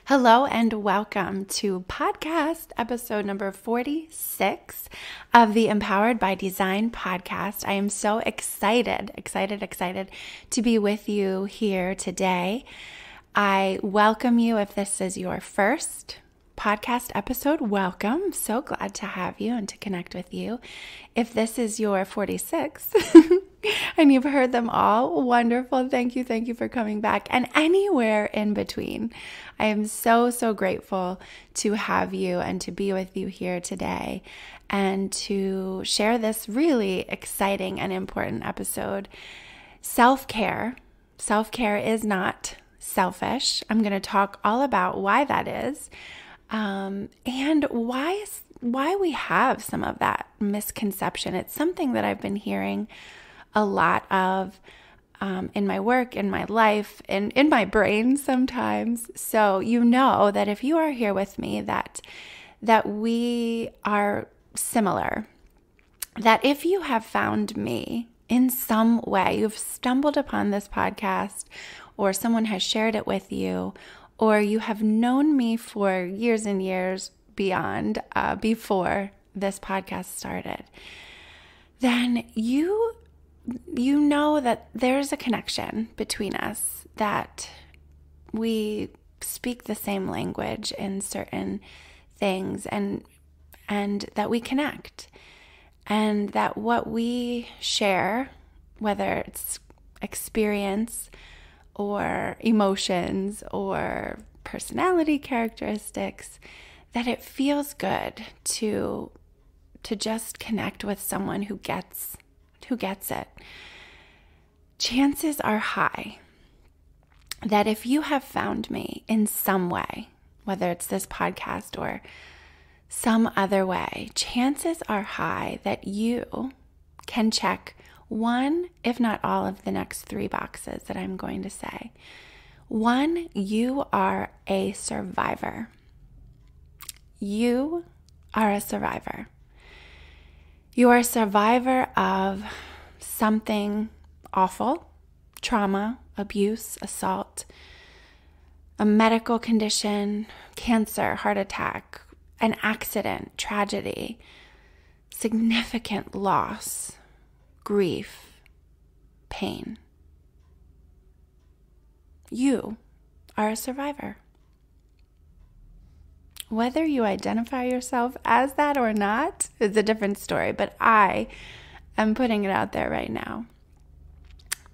Hello and welcome to podcast episode number 46 of the Empowered by Design podcast. I am so excited to be with you here today. I welcome you if this is your first podcast episode. Welcome. So glad to have you and to connect with you. If this is your 46 and you've heard them all, wonderful. Thank you for coming back. And anywhere in between, I am so grateful to have you and to be with you here today and to share this really exciting and important episode. Self-care. Self-care is not selfish. I'm going to talk all about why that is. And why we have some of that misconception. It's something that I've been hearing a lot of in my work, in my life, in my brain sometimes. So you know that if you are here with me, that we are similar. That if you have found me in some way, you've stumbled upon this podcast, or someone has shared it with you, or you have known me for years and years beyond, before this podcast started, then you know that there's a connection between us, that we speak the same language in certain things, and that we connect, and that what we share, whether it's experience or emotions or personality characteristics, that it feels good to just connect with someone who gets it. Chances are high that if you have found me in some way, whether it's this podcast or some other way, chances are high that you can check one, if not all, of the next three boxes that I'm going to say. One, you are a survivor. You are a survivor. You are a survivor of something awful, trauma, abuse, assault, a medical condition, cancer, heart attack, an accident, tragedy, significant loss, grief, pain. You are a survivor. Whether you identify yourself as that or not is a different story, but I am putting it out there right now.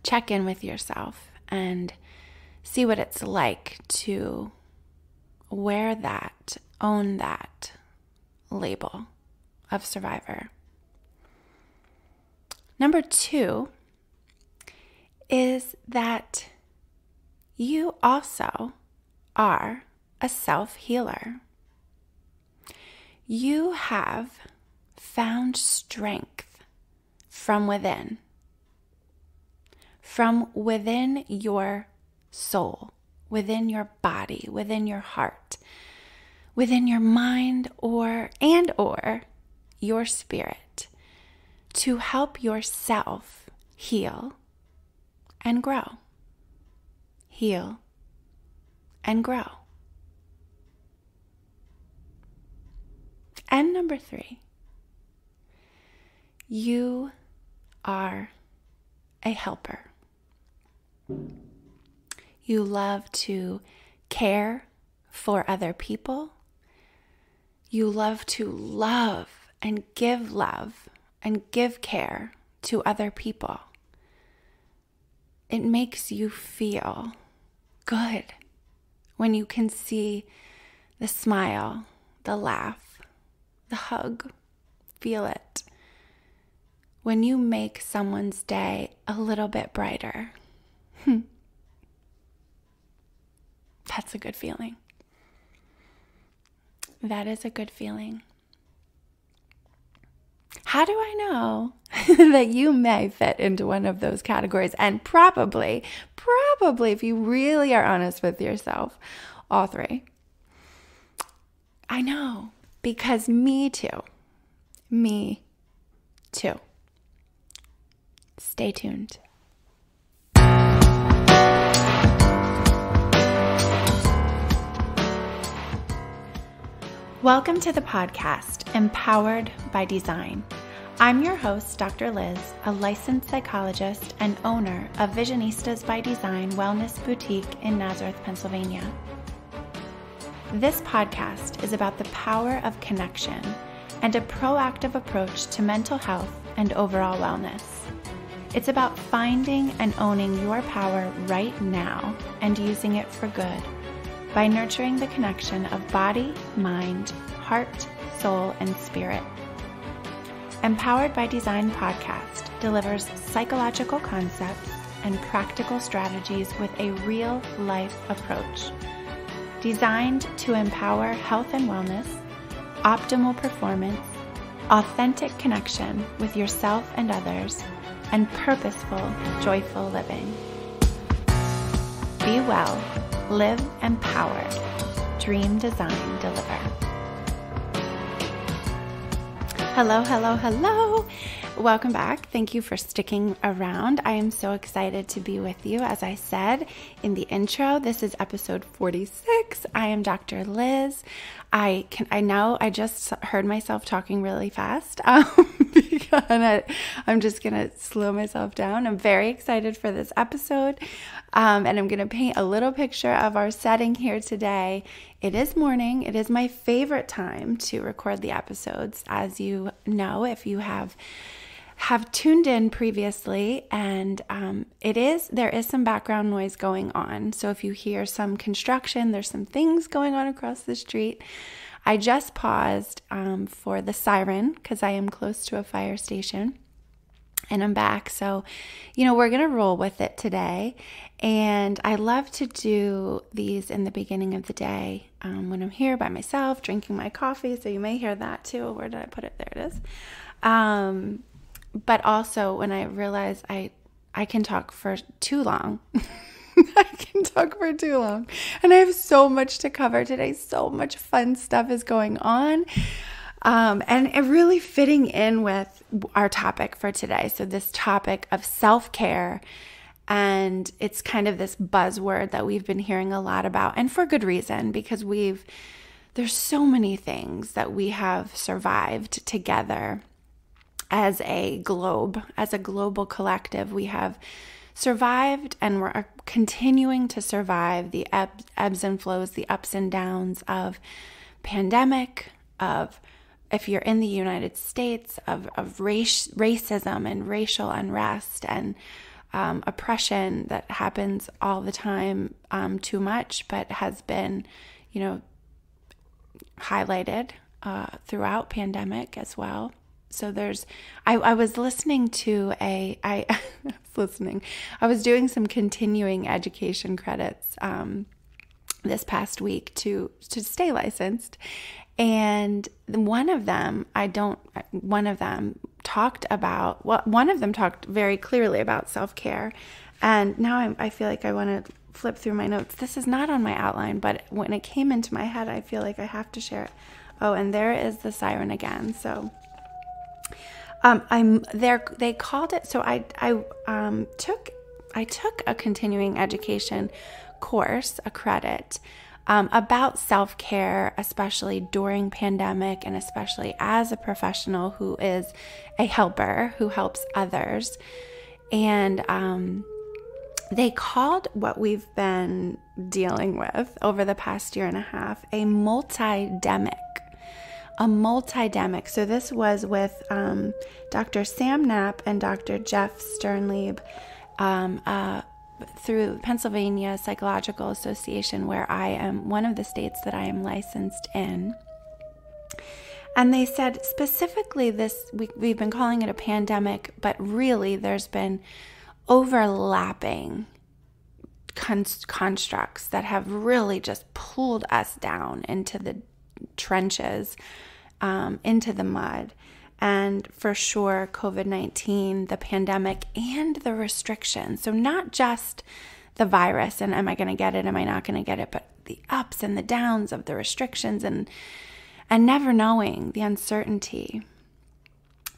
Check in with yourself and see what it's like to wear that, own that label of survivor. Number 2 is that you also are a self-healer. You have found strength from within your soul, within your body, within your heart, within your mind, or your spirit, to help yourself heal and grow. Heal and grow. And number 3, you are a helper. You love to care for other people. You love to love and give care to other people. It makes you feel good when you can see the smile, the laugh, the hug, feel it. When you make someone's day a little bit brighter, that's a good feeling. That is a good feeling. How do I know that you may fit into one of those categories? And probably, if you really are honest with yourself, all 3. I know, because me too. Stay tuned. Welcome to the podcast, Empowered by Design. I'm your host, Dr. Liz, a licensed psychologist and owner of Visionistas by Design Wellness Boutique in Nazareth, Pennsylvania. This podcast is about the power of connection and a proactive approach to mental health and overall wellness. It's about finding and owning your power right now and using it for good by nurturing the connection of body, mind, heart, soul, and spirit. Empowered by Design podcast delivers psychological concepts and practical strategies with a real-life approach, designed to empower health and wellness, optimal performance, authentic connection with yourself and others, and purposeful, joyful living. Be well, live empowered, dream, design, deliver. Hello, hello, hello. Welcome back. Thank you for sticking around. I am so excited to be with you. As I said in the intro, this is episode 46. I am Dr. Liz. I know I just heard myself talking really fast. And I'm just going to slow myself down. I'm very excited for this episode. And I'm going to paint a little picture of our setting here today. It is morning. It is my favorite time to record the episodes, as you know, if you have tuned in previously, and there is some background noise going on. So if you hear some construction, there's some things going on across the street. I just paused for the siren because I am close to a fire station, and I'm back. So, we're going to roll with it today. And I love to do these in the beginning of the day when I'm here by myself, drinking my coffee. So you may hear that too. Where did I put it? There it is. But also when I realize I can talk for too long. I can talk for too long. And I have so much to cover today. So much fun stuff is going on. And it really fitting in with our topic for today. So this topic of self-care, and it's kind of this buzzword that we've been hearing a lot about, and for good reason, because there's so many things that we have survived together as a global collective. We have survived, and we're continuing to survive the ebbs and flows, the ups and downs of pandemic, of, if you're in the United States, of racism and racial unrest and oppression that happens all the time, too much, but has been, highlighted throughout pandemic as well. So I was listening to I was doing some continuing education credits this past week to stay licensed. And one of them talked very clearly about self-care. And now I feel like I want to flip through my notes. This is not on my outline, but when it came into my head, I feel like I have to share it. Oh, and there is the siren again. So they called it. So I took a continuing education course, a credit, about self-care, especially during pandemic, and especially as a professional who is a helper, who helps others. And they called what we've been dealing with over the past year and a half a multidemic. So this was with Dr. Sam Knapp and Dr. Jeff Sternlieb through Pennsylvania Psychological Association, where I am one of the states that I am licensed in. And they said specifically we've been calling it a pandemic, but really there's been overlapping constructs that have really just pulled us down into the trenches, into the mud. And for sure, COVID-19, the pandemic, and the restrictions. So not just the virus and am I going to get it, am I not going to get it, but the ups and the downs of the restrictions and never knowing, the uncertainty.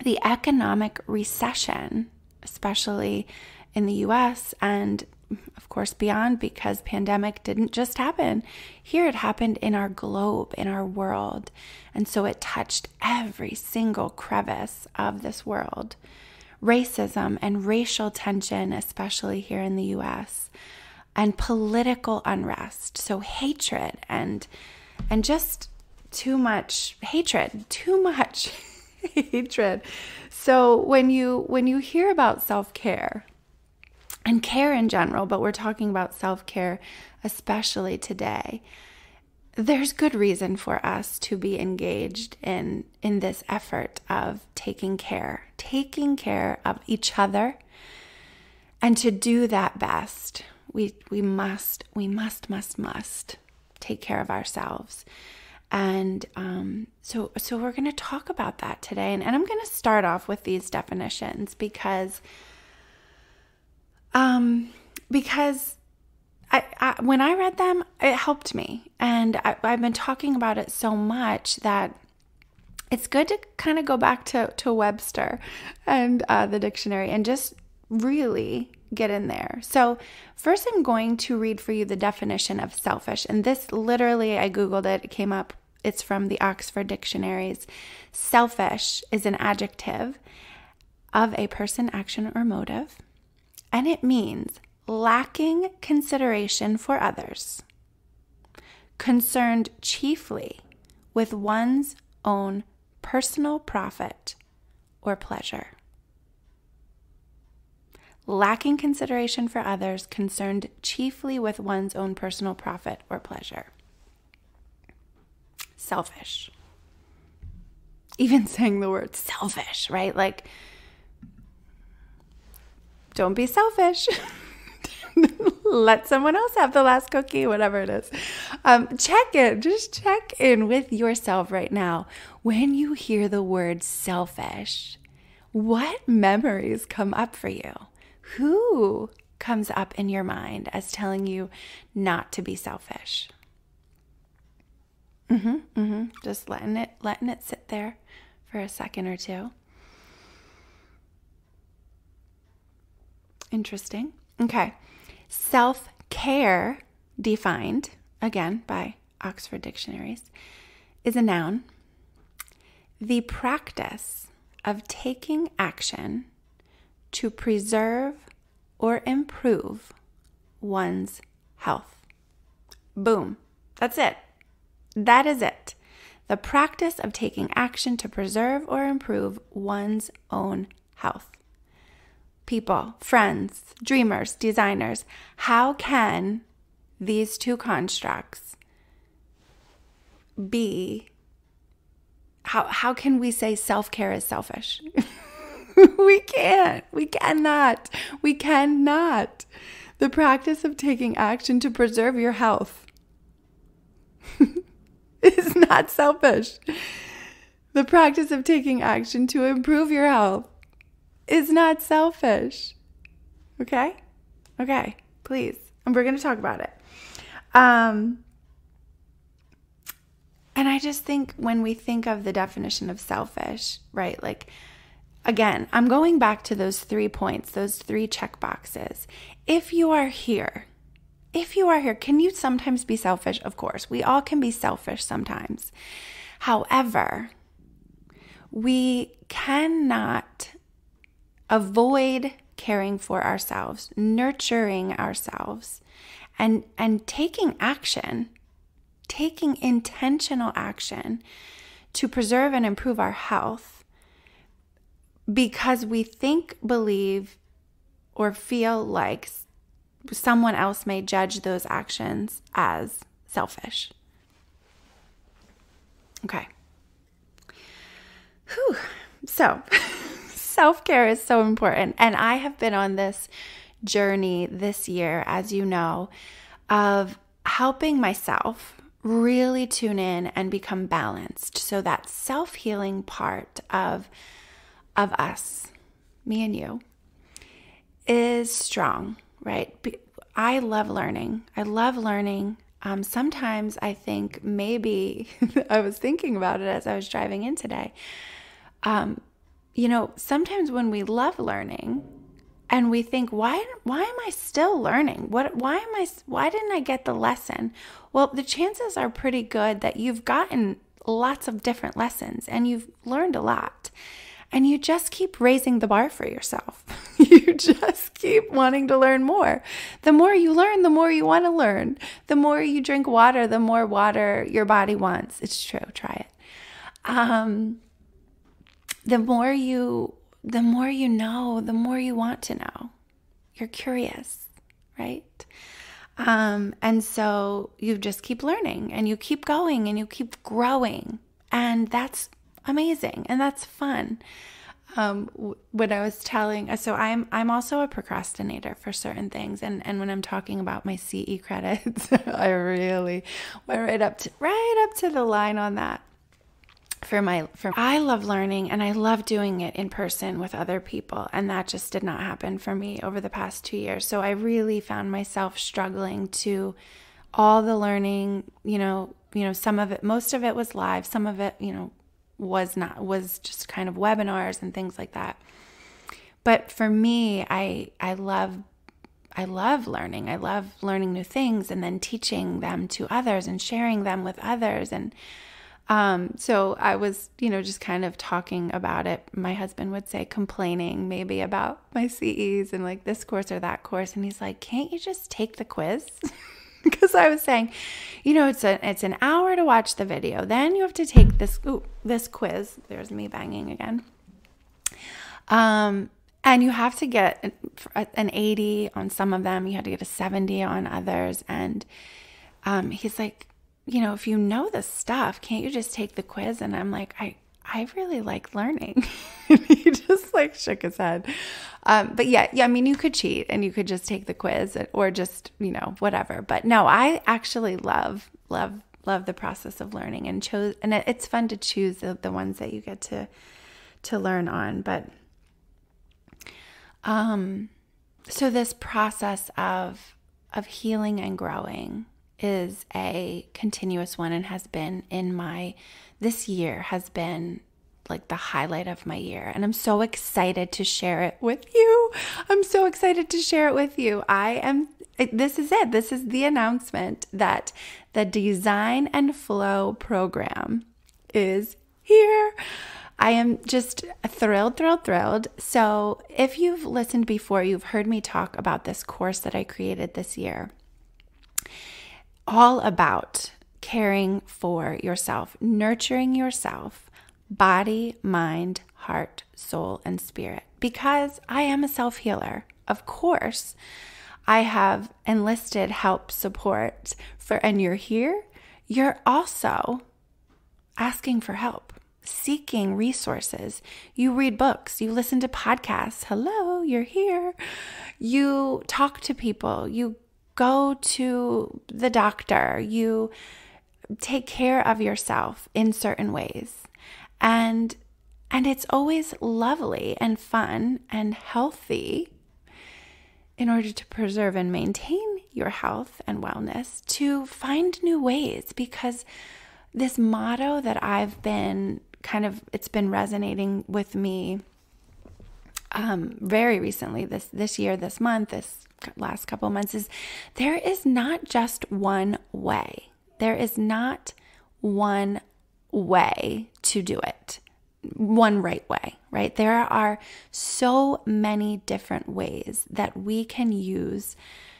The economic recession, especially in the U.S. and of course, beyond, because pandemic didn't just happen here. It happened in our globe, in our world. And so it touched every single crevice of this world. Racism and racial tension, especially here in the U.S., and political unrest. So hatred and just too much hatred. So when you hear about self-care and care in general, but we're talking about self-care especially today, there's good reason for us to be engaged in this effort of taking care of each other. And to do that best, we must take care of ourselves. And so we're going to talk about that today. And I'm going to start off with these definitions because when I read them, it helped me. And I've been talking about it so much that it's good to kind of go back to Webster and the dictionary and just really get in there. So first I'm going to read for you the definition of selfish. And this literally, I Googled it. It came up. It's from the Oxford Dictionaries. Selfish is an adjective of a person, action, or motive. And it means lacking consideration for others, concerned chiefly with one's own personal profit or pleasure. Lacking consideration for others, concerned chiefly with one's own personal profit or pleasure. Selfish. Even saying the word selfish, right? Like, don't be selfish. Let someone else have the last cookie, whatever it is. Just check in with yourself right now. When you hear the word selfish, what memories come up for you? Who comes up in your mind as telling you not to be selfish? Just letting it sit there for a second or two. Interesting. Okay. Self-care, defined, again, by Oxford Dictionaries, is a noun. The practice of taking action to preserve or improve one's health. Boom. That's it. That is it. The practice of taking action to preserve or improve one's own health. People, friends, dreamers, designers, how can these two constructs be, how can we say self-care is selfish? We can't. We cannot. The practice of taking action to preserve your health is not selfish. The practice of taking action to improve your health is not selfish. Okay, please. And we're going to talk about it. And I just think when we think of the definition of selfish, right? Like, again, I'm going back to those 3 points, those 3 check boxes. If you are here, can you sometimes be selfish? Of course, we all can be selfish sometimes. However, we cannot avoid caring for ourselves, nurturing ourselves, and taking action, taking intentional action to preserve and improve our health because we think, believe, or feel like someone else may judge those actions as selfish. Okay. Whew. So, self-care is so important. And I have been on this journey this year, as you know, of helping myself really tune in and become balanced. So that self-healing part of us, me and you, is strong, right? I love learning. Sometimes I think maybe, I was thinking about it as I was driving in today. Sometimes when we love learning, And we think, why am I still learning? Why didn't I get the lesson? Well, the chances are pretty good that you've gotten lots of different lessons and you've learned a lot. And you just keep raising the bar for yourself. You just keep wanting to learn more. The more you learn, the more you want to learn. The more you drink water, the more water your body wants. It's true. Try it. The more you know, the more you want to know. You're curious, right? And so you just keep learning and you keep going and you keep growing. And that's amazing. And that's fun. When I was telling, so I'm also a procrastinator for certain things. And when I'm talking about my CE credits, I really went right up to the line on that. I love learning and I love doing it in person with other people. And that just did not happen for me over the past 2 years. So I really found myself struggling to all the learning, some of it, most of it was live. Some of it, was just kind of webinars and things like that. But for me, I love learning. I love learning new things and then teaching them to others and sharing them with others. And so I was, just kind of talking about it. My husband would say complaining maybe about my CEs and like this course or that course. And he's like, can't you just take the quiz? Because I was saying, it's an hour to watch the video. Then you have to take this quiz. There's me banging again. And you have to get an 80 on some of them. You had to get a 70 on others. And he's like, if you know this stuff, can't you just take the quiz? And I'm like, I really like learning. He just like shook his head. But yeah, I mean, you could cheat and you could just take the quiz or just, whatever. But no, I actually love the process of learning and it's fun to choose the ones that you get to learn on. But so this process of healing and growing is a continuous one and has been this year has been like the highlight of my year. And I'm so excited to share it with you. This is it. This is the announcement that the Design Flo Program is here. I am just thrilled. So if you've listened before, you've heard me talk about this course that I created this year. All about caring for yourself, nurturing yourself, body, mind, heart, soul, and spirit. Because I am a self-healer. Of course, I have enlisted help, support and you're here. You're also asking for help, seeking resources. You read books, you listen to podcasts. Hello, you're here. You talk to people, you go to the doctor, you take care of yourself in certain ways. And it's always lovely and fun and healthy in order to preserve and maintain your health and wellness to find new ways, because this motto that I've been it's been resonating with me very recently, this year, this month, this last couple of months, is there is not just one way. There is not one way to do it, one right way, right? There are so many different ways that we can use,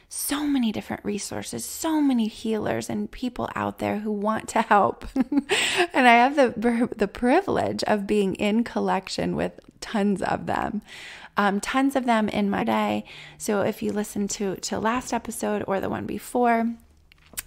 so many different resources, so many healers and people out there who want to help. And I have the privilege of being in collection with tons of them in my day. So if you listen to last episode or the one before,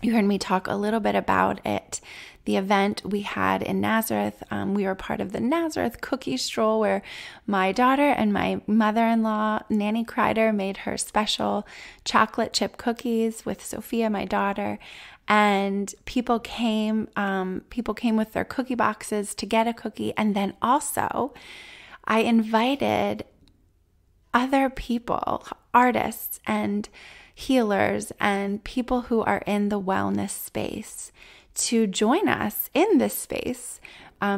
you heard me talk a little bit about it. The event we had in Nazareth, we were part of the Nazareth cookie stroll where my daughter and my mother-in-law, Nanny Kreider, made her special chocolate chip cookies with Sophia, my daughter. And people came with their cookie boxes to get a cookie. And then also I invited other people, artists and healers and people who are in the wellness space to join us in this space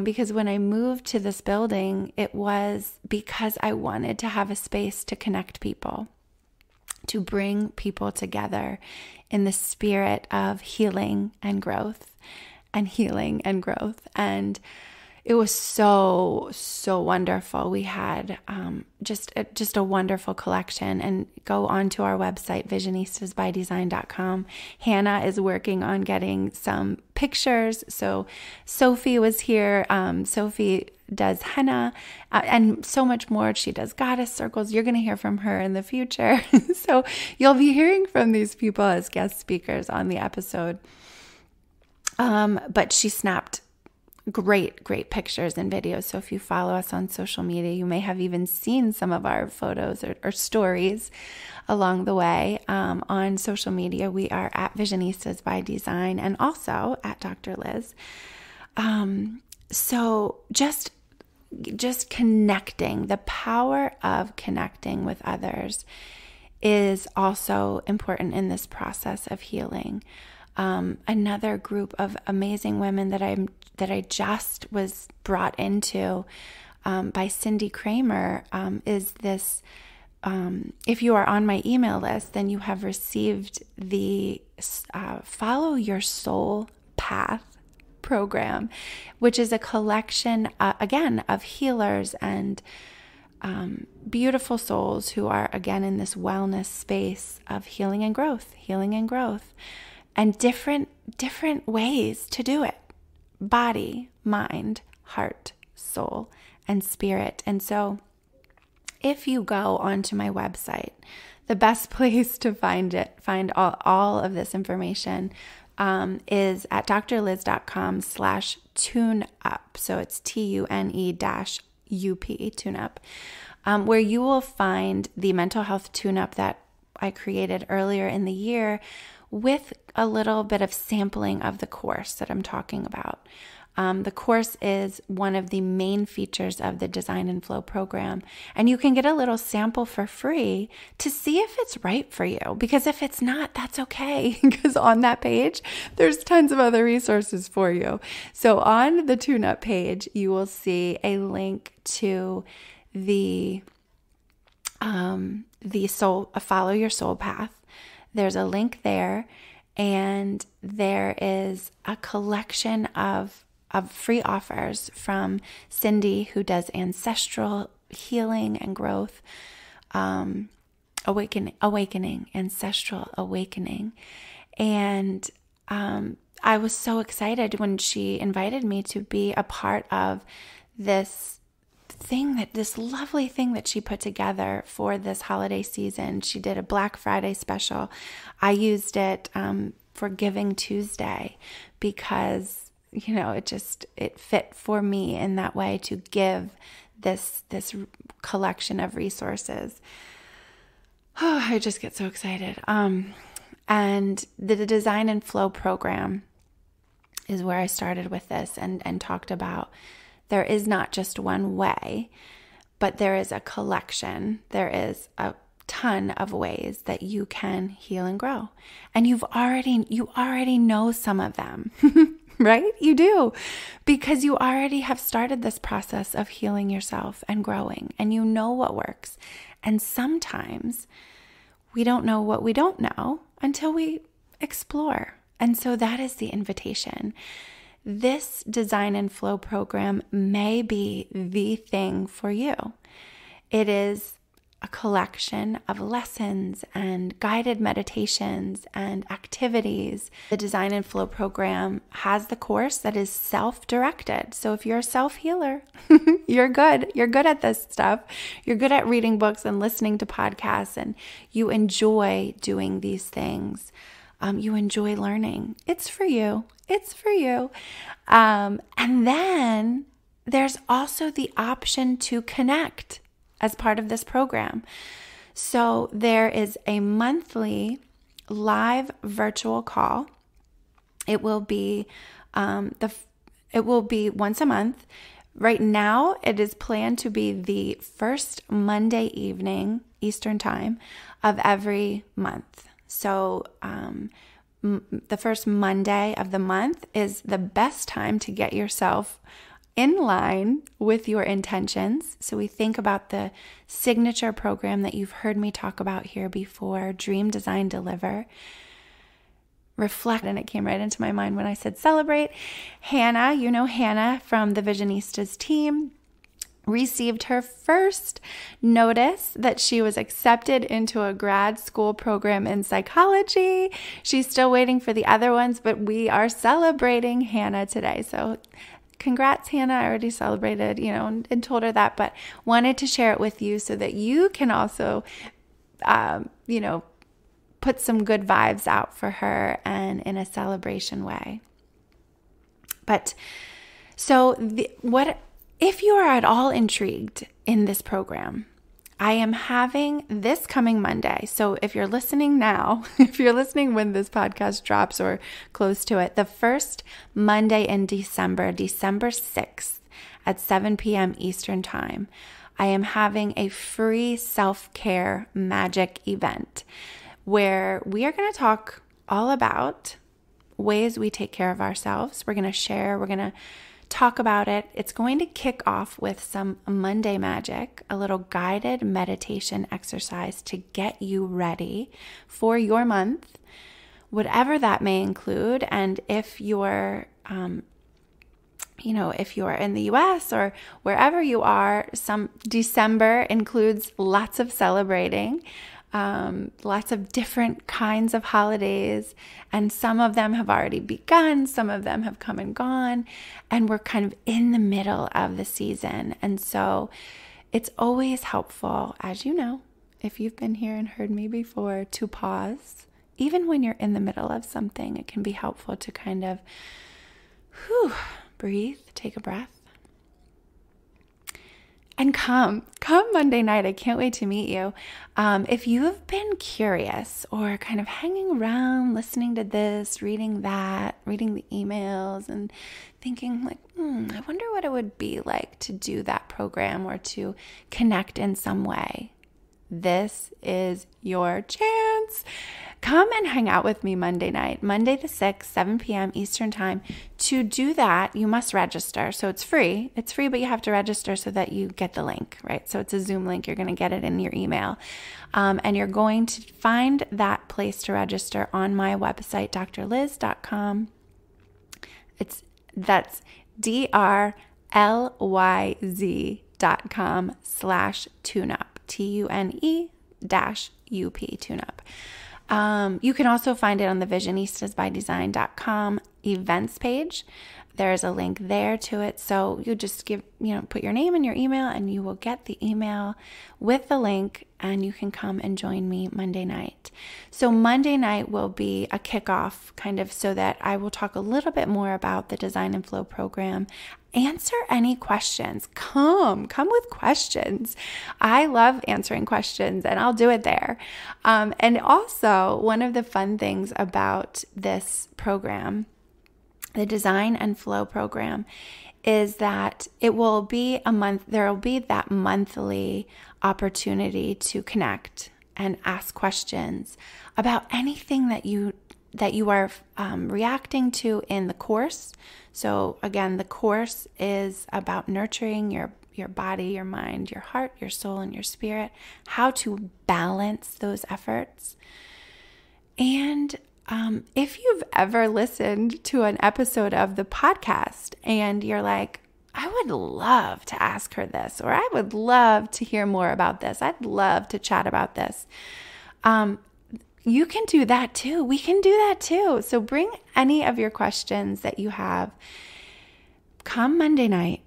because when I moved to this building, it was because I wanted to have a space to connect people, to bring people together in the spirit of healing and growth and healing and growth. And it was so wonderful. We had just a wonderful collection. And go onto our website, visionistasbydesign.com. Hannah is working on getting some pictures. So Sophie was here. Sophie does henna and so much more. She does goddess circles. You're going to hear from her in the future. So you'll be hearing from these people as guest speakers on the episode. But she snapped great pictures and videos. So if you follow us on social media, you may have even seen some of our photos or stories along the way. On social media, we are at Visionistas by Design and also at Dr. Liz. So just connecting, the power of connecting with others is also important in this process of healing. Another group of amazing women that I just was brought into by Cindy Kramer is this. If you are on my email list, then you have received the Follow Your Soul Path program, which is a collection, again, of healers and beautiful souls who are, again, in this wellness space of healing and growth, and different ways to do it. Body, mind, heart, soul, and spirit. And so if you go onto my website, the best place to find all of this information is at drliz.com/tune-up. So it's TUNE-UP, tune-up, where you will find the mental health tune-up that I created earlier in the year with a little bit of sampling of the course that I'm talking about. The course is one of the main features of the Design Flo program, and you can get a little sample for free to see if it's right for you, because if it's not, that's okay, because on that page, there's tons of other resources for you. So on the tune-up page, you will see a link to the Follow Your Soul Path. There's a link there, and there is a collection of free offers from Cindy, who does ancestral healing and growth, ancestral awakening. And I was so excited when she invited me to be a part of this lovely thing that she put together for this holiday season. She did a Black Friday special. I used it for Giving Tuesday because, it fit for me in that way to give this collection of resources. Oh, I just get so excited. And the Design Flo program is where I started with this and talked about there is not just one way, but there is a collection. There is a ton of ways that you can heal and grow. And you already know some of them, right? You do, because you already have started this process of healing yourself and growing, and you know what works. And sometimes we don't know what we don't know until we explore. And so that is the invitation. This Design Flo program may be the thing for you. It is a collection of lessons and guided meditations and activities. The Design Flo program has the course that is self-directed. So if you're a self-healer, you're good. You're good at this stuff. You're good at reading books and listening to podcasts, and you enjoy doing these things. You enjoy learning. It's for you. It's for you. And then there's also the option to connect as part of this program. So there is a monthly live virtual call. It will be once a month. Right now, it is planned to be the first Monday evening Eastern Time of every month. So the first Monday of the month is the best time to get yourself in line with your intentions. So we think about the signature program that you've heard me talk about here before, Dream, Design, Deliver. Reflect, and it came right into my mind when I said celebrate. Hannah, you know Hannah from the Visionistas team, received her first notice that she was accepted into a grad school program in psychology. She's still waiting for the other ones, but we are celebrating Hannah today. So congrats, Hannah. I already celebrated, and told her that, but wanted to share it with you so that you can also, put some good vibes out for her and in a celebration way. But so if you are at all intrigued in this program, I am having this coming Monday. So if you're listening now, if you're listening when this podcast drops or close to it, the first Monday in December 6th at 7 p.m. Eastern Time, I am having a free self-care magic event where we are going to talk all about ways we take care of ourselves. We're going to share, we're going to talk about it. It's going to kick off with some Monday magic, a little guided meditation exercise to get you ready for your month, whatever that may include. And if you're, if you're in the US or wherever you are, some December includes lots of celebrating. Lots of different kinds of holidays, and some of them have already begun, some of them have come and gone, and we're kind of in the middle of the season. And so it's always helpful, as you know, if you've been here and heard me before, to pause. Even when you're in the middle of something, it can be helpful to kind of breathe, take a breath. And come Monday night. I can't wait to meet you. If you have been curious or kind of hanging around, listening to this, reading that, reading the emails and thinking like, I wonder what it would be like to do that program or to connect in some way. This is your chance. Come and hang out with me Monday night, Monday the 6th, 7 p.m. Eastern Time. To do that, you must register. So it's free. It's free, but you have to register so that you get the link, right? So it's a Zoom link. You're going to get it in your email. And you're going to find that place to register on my website, drliz.com. That's drlyz.com/tuneup. TUNE-UP, tune-up. You can also find it on the visionistasbydesign.com events page. There's a link there to it. So you just put your name and your email and you will get the email with the link and you can come and join me Monday night. So Monday night will be a kickoff kind of so that I will talk a little bit more about the Design Flo program. Answer any questions. Come with questions. I love answering questions and I'll do it there. And also one of the fun things about this program, the Design Flo program, is that it will be a month. There will be that monthly opportunity to connect and ask questions about anything that you are reacting to in the course. So again, the course is about nurturing your body, your mind, your heart, your soul, and your spirit, how to balance those efforts. And if you've ever listened to an episode of the podcast and you're like, I would love to ask her this, or I would love to hear more about this, I'd love to chat about this, you can do that too. We can do that too. So bring any of your questions that you have. Come Monday night.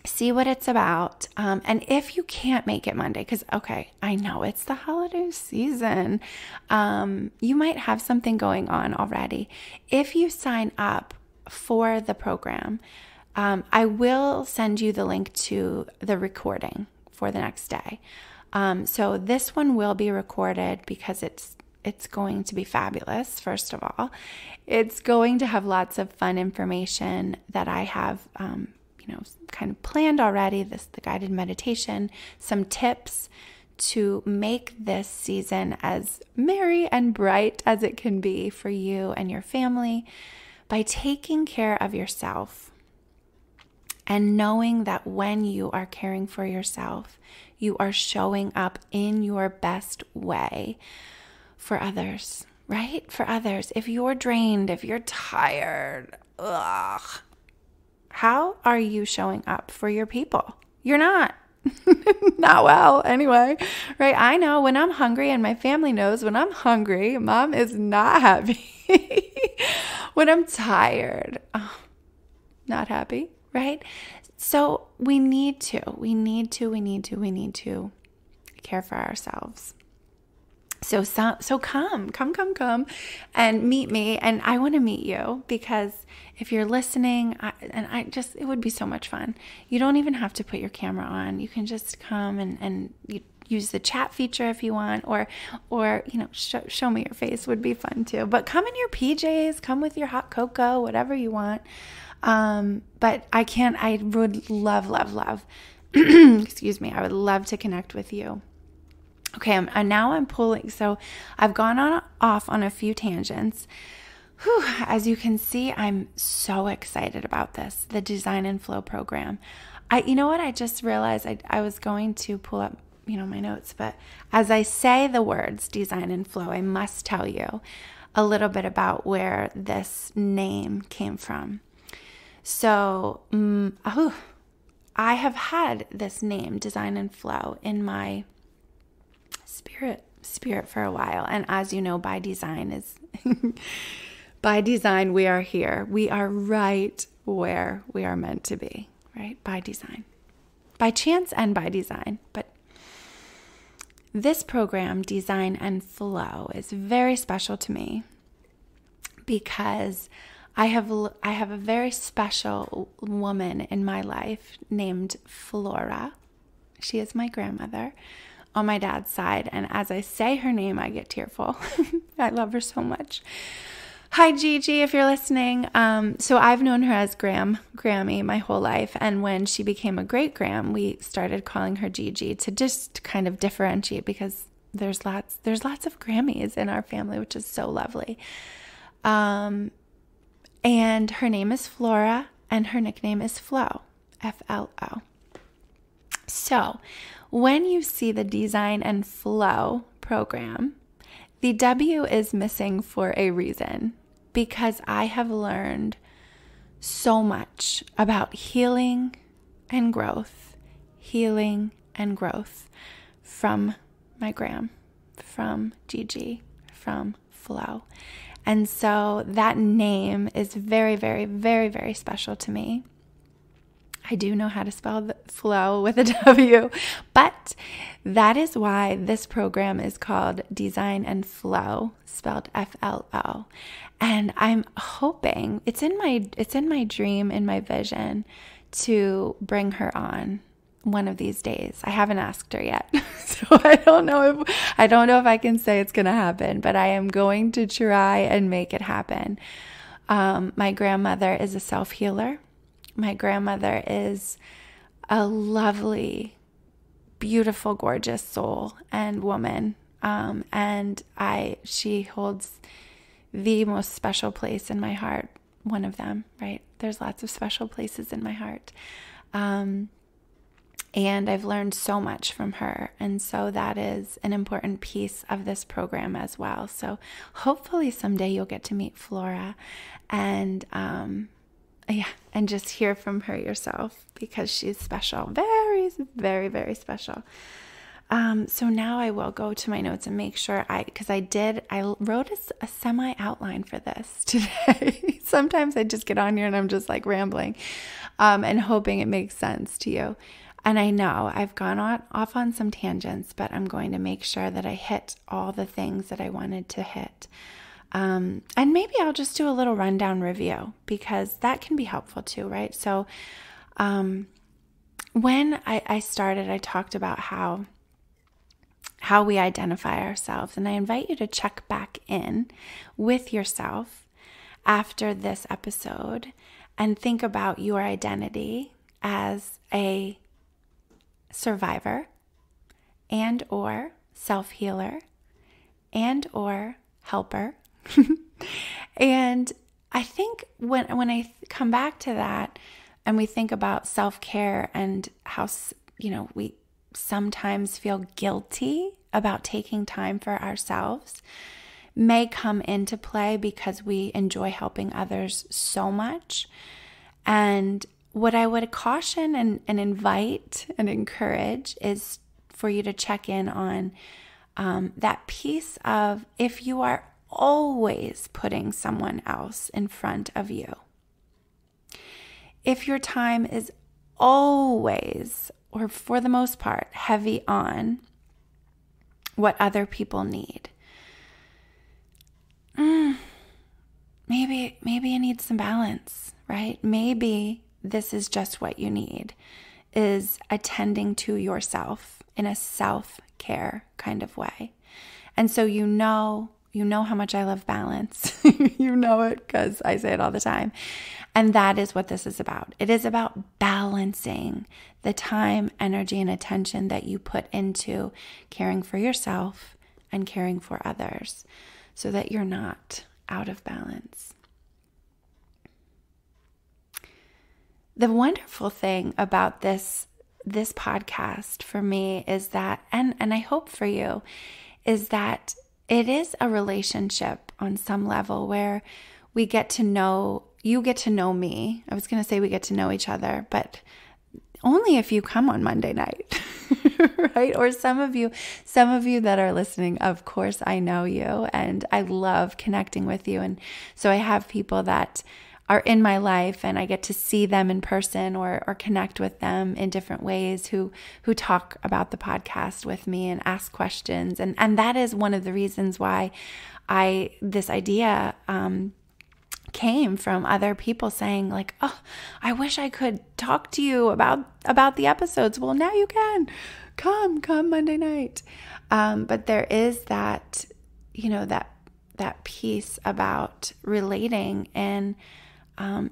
See what it's about. And if you can't make it Monday, because, okay, I know it's the holiday season. You might have something going on already. If you sign up for the program, I will send you the link to the recording for the next day. So this one will be recorded because it's going to be fabulous, first of all. It's going to have lots of fun information that I have kind of planned already, the guided meditation, some tips to make this season as merry and bright as it can be for you and your family by taking care of yourself. And knowing that when you are caring for yourself, you are showing up in your best way for others, right? For others. If you're drained, if you're tired, how are you showing up for your people? You're not. Not well, anyway, right? I know when I'm hungry, and my family knows when I'm hungry, Mom is not happy. When I'm tired, not happy, right? So we need to care for ourselves. So come and meet me. And I want to meet you, because if you're listening, it would be so much fun. You don't even have to put your camera on. You can just come and you use the chat feature if you want, or show me your face would be fun too. But come in your PJs, come with your hot cocoa, whatever you want. But I would love, excuse me, I would love to connect with you. Okay, and now I'm pulling, so I've gone off on a few tangents. As you can see, I'm so excited about this, the Design Flo program. You know what, I just realized I was going to pull up, my notes, but as I say the words Design Flo, I must tell you a little bit about where this name came from. So, I have had this name, Design Flo, in my spirit for a while. And as you know, by design, we are here. We are right where we are meant to be, right? By design, by chance and by design. But this program, Design Flo, is very special to me, because I have a very special woman in my life named Flora. She is my grandmother on my dad's side, and as I say her name, I get tearful. I love her so much. Hi, Gigi, if you're listening. So I've known her as Grammy my whole life, and when she became a great-gram, we started calling her Gigi to just kind of differentiate, because there's lots of Grammys in our family, which is so lovely. And her name is Flora, and her nickname is Flo, F-L-O. So when you see the Design Flo program, the W is missing for a reason, because I have learned so much about healing and growth from my gram, from Gigi, from Flo. And so that name is very, very, very, very special to me. I do know how to spell the flow with a W, but that is why this program is called Design Flo, spelled F-L-O. And I'm hoping, it's in my dream, in my vision, to bring her on one of these days. I haven't asked her yet, so I don't know if I can say it's going to happen, but I am going to try and make it happen. My grandmother is a self-healer. My grandmother is a lovely, beautiful, gorgeous soul and woman. And she holds the most special place in my heart, one of them, right? There's lots of special places in my heart. And I've learned so much from her. And so that is an important piece of this program as well. So hopefully someday you'll get to meet Flora and just hear from her yourself, because she's special. Very, very, very special. So now I will go to my notes and make sure I wrote a semi-outline for this today. Sometimes I just get on here and I'm just like rambling, and hoping it makes sense to you. And I know I've gone off on some tangents, but I'm going to make sure that I hit all the things that I wanted to hit. And maybe I'll just do a little rundown review, because that can be helpful too, right? So when I started, I talked about how we identify ourselves, and I invite you to check back in with yourself after this episode and think about your identity as a survivor and or self-healer and or helper. And I think when I come back to that, and we think about self-care and how, we sometimes feel guilty about taking time for ourselves, may come into play because we enjoy helping others so much. And what I would caution and invite and encourage is for you to check in on that piece of, if you are always putting someone else in front of you, if your time is always, or for the most part, heavy on what other people need, maybe you need some balance, right? Maybe this is just what you need, is attending to yourself in a self-care kind of way. And so you know how much I love balance. You know it because I say it all the time. And that is what this is about. It is about balancing the time, energy, and attention that you put into caring for yourself and caring for others so that you're not out of balance. The wonderful thing about this podcast for me is that, and I hope for you, is that it is a relationship on some level where you get to know me. I was going to say we get to know each other, but only if you come on Monday night, right? Or some of you that are listening, of course, I know you and I love connecting with you. And so I have people that are in my life and I get to see them in person or connect with them in different ways who talk about the podcast with me and ask questions. And that is one of the reasons why this idea came from other people saying like, oh, I wish I could talk to you about the episodes. Well, now you can. Come Monday night. But there is that, that piece about relating, and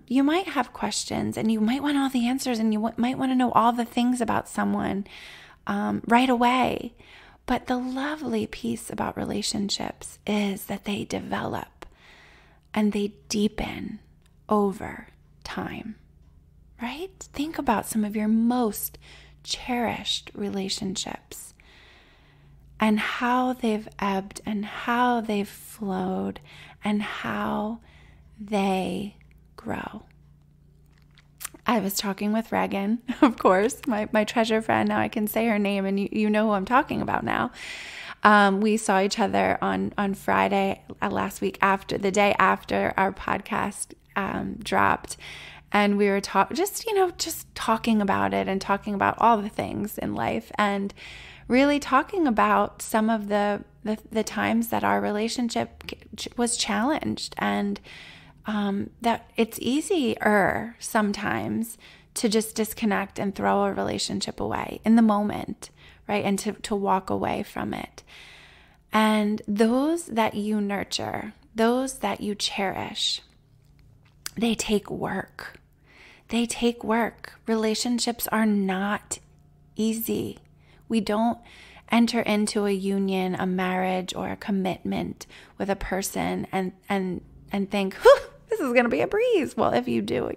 you might have questions and you might want all the answers and you might want to know all the things about someone right away. But the lovely piece about relationships is that they develop and they deepen over time, right? Think about some of your most cherished relationships and how they've ebbed and how they've flowed and how they grow. I was talking with Regan, of course, my treasure friend. Now I can say her name and you know who I'm talking about now. We saw each other on Friday last week, the day after our podcast dropped. And we were just talking about it and talking about all the things in life and really talking about some of the times that our relationship was challenged, and that it's easier sometimes to just disconnect and throw a relationship away in the moment, right? And to walk away from it. And those that you nurture, those that you cherish, they take work. They take work. Relationships are not easy. We don't enter into a union, a marriage, or a commitment with a person and think, this is going to be a breeze. Well, if you do,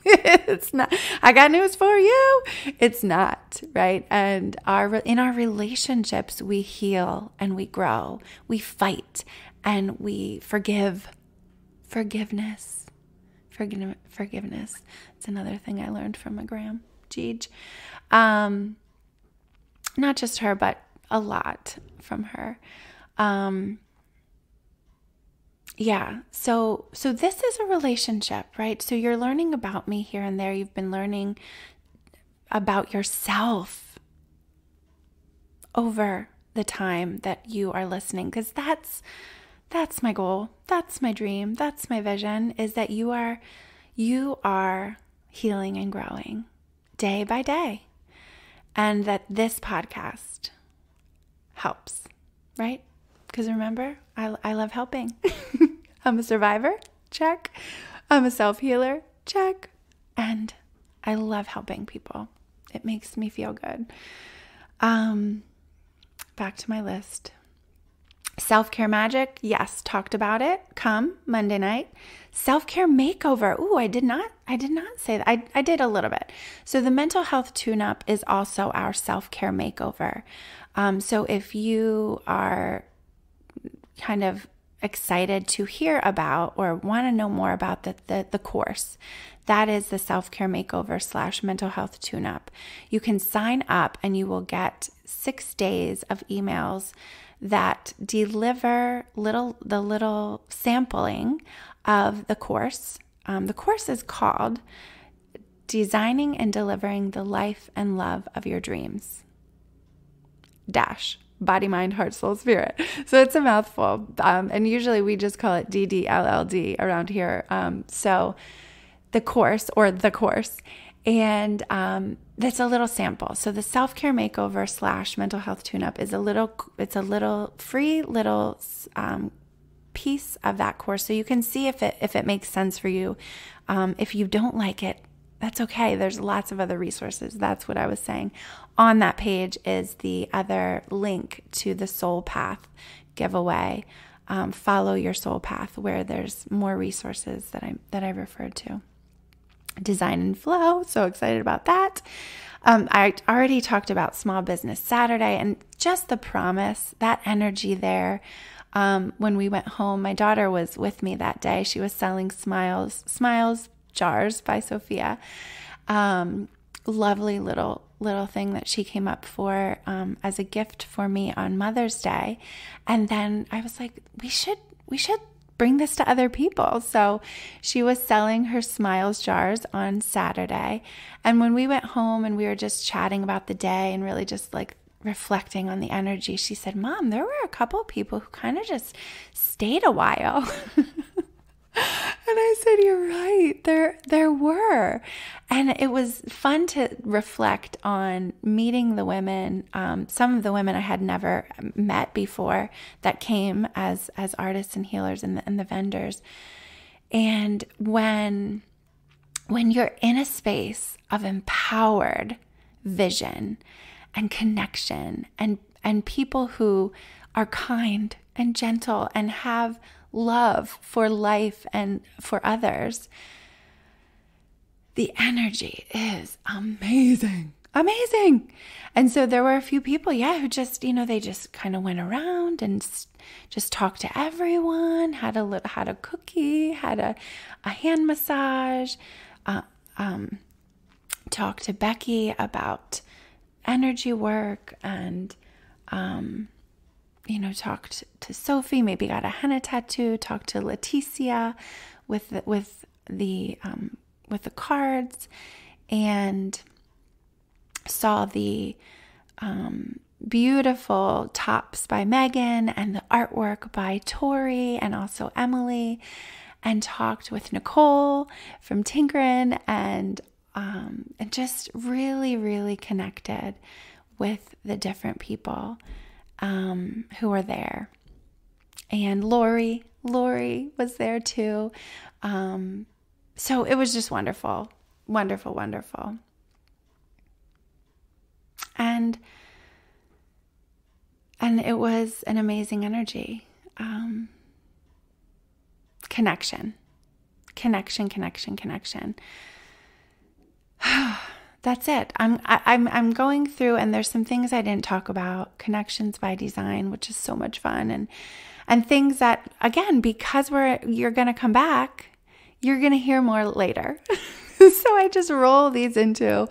it's not. I got news for you. It's not, right? And in our relationships, we heal and we grow. We fight and we forgive. Forgiveness. It's another thing I learned from Graham, Jeej. Not just her, but a lot from her. Yeah. So this is a relationship, right? So you're learning about me here and there. You've been learning about yourself over the time that you are listening, because that's my goal. That's my dream. That's my vision, is that you are healing and growing day by day, and that this podcast helps, right? Because remember, I love helping. I'm a survivor, check. I'm a self-healer, check. And I love helping people. It makes me feel good. Back to my list. Self-care magic, yes, talked about it. Come Monday night. Self-care makeover. Ooh, I did not say that. I did a little bit. So the mental health tune-up is also our self-care makeover. So if you are kind of excited to hear about or want to know more about the course, that is the self-care makeover / mental health tune-up. You can sign up and you will get 6 days of emails that deliver the little sampling of the course. The course is called Designing and Delivering the Life and Love of Your Dreams. Body, mind, heart, soul, spirit. So it's a mouthful. And usually we just call it DDLLD around here. So the course. And that's a little sample. So the self-care makeover / mental health tune-up is a little free little piece of that course. So you can see if it makes sense for you. If you don't like it, that's okay. There's lots of other resources. That's what I was saying. On that page is the other link to the Soul Path giveaway. Follow your soul path, where there's more resources that I referred to. Design Flo, so excited about that. I already talked about Small Business Saturday and just the promise, that energy there. When we went home, my daughter was with me that day. She was selling Smiles Jars by Sophia. Lovely little thing that she came up for as a gift for me on Mother's Day. And then I was like, we should bring this to other people. So she was selling her Smiles jars on Saturday. And when we went home and we were just chatting about the day and really just like reflecting on the energy, she said, Mom, there were a couple of people who kind of just stayed a while. And I said, you're right. There were. And it was fun to reflect on meeting the women, some of the women I had never met before that came as artists and healers and the vendors. And when you're in a space of empowered vision and connection and people who are kind and gentle and have love for life and for others, the energy is amazing. And so there were a few people, who just, they just kind of went around and just talked to everyone, had a cookie, had a hand massage, talked to Becky about energy work and, talked to Sophie, maybe got a henna tattoo, talked to Leticia with the cards, and saw the beautiful tops by Megan and the artwork by Tori and also Emily, and talked with Nicole from Tinkerin and just really, really connected with the different people who were there. And Lori was there too. So it was just wonderful. And it was an amazing energy. Connection. That's it. I'm going through, and there's some things I didn't talk about. Connections by design, which is so much fun, and things that, again, because you're going to come back, you're going to hear more later. So I just roll these into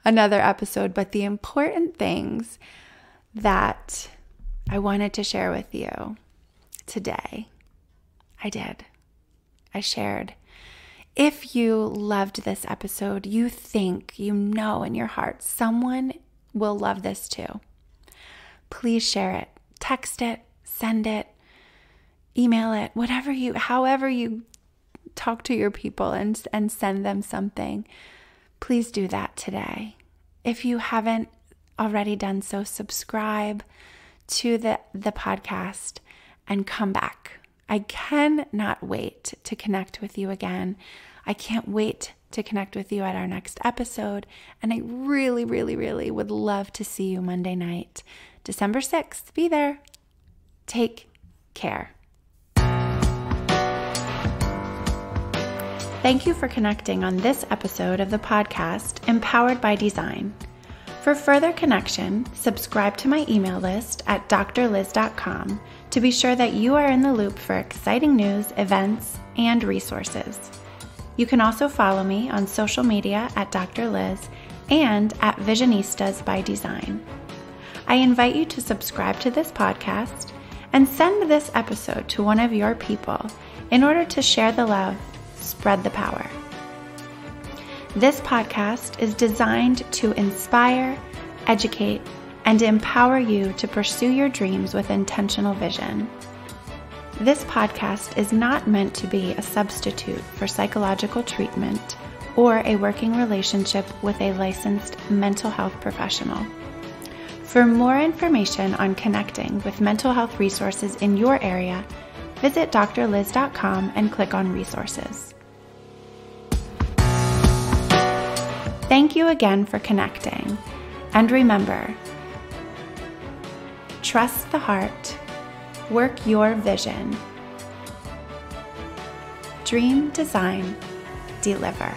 another episode. But the important things that I wanted to share with you today, I did. I shared. If you loved this episode, you think, in your heart, someone will love this too, please share it. Text it, send it, email it, however you talk to your people and send them something. Please do that today. If you haven't already done so, subscribe to the podcast and come back. I cannot wait to connect with you again. I can't wait to connect with you at our next episode. And I really, really, really would love to see you Monday night, December 6th. Be there. Take care. Thank you for connecting on this episode of the podcast, Empowered by Design. For further connection, subscribe to my email list at drliz.com to be sure that you are in the loop for exciting news, events, and resources. You can also follow me on social media at Dr. Liz and at Visionistas by Design. I invite you to subscribe to this podcast and send this episode to one of your people in order to share the love, spread the power. This podcast is designed to inspire, educate, and empower you to pursue your dreams with intentional vision. This podcast is not meant to be a substitute for psychological treatment or a working relationship with a licensed mental health professional. For more information on connecting with mental health resources in your area, visit drliz.com and click on resources. Thank you again for connecting, and remember, trust the heart, work your vision, dream, design, deliver.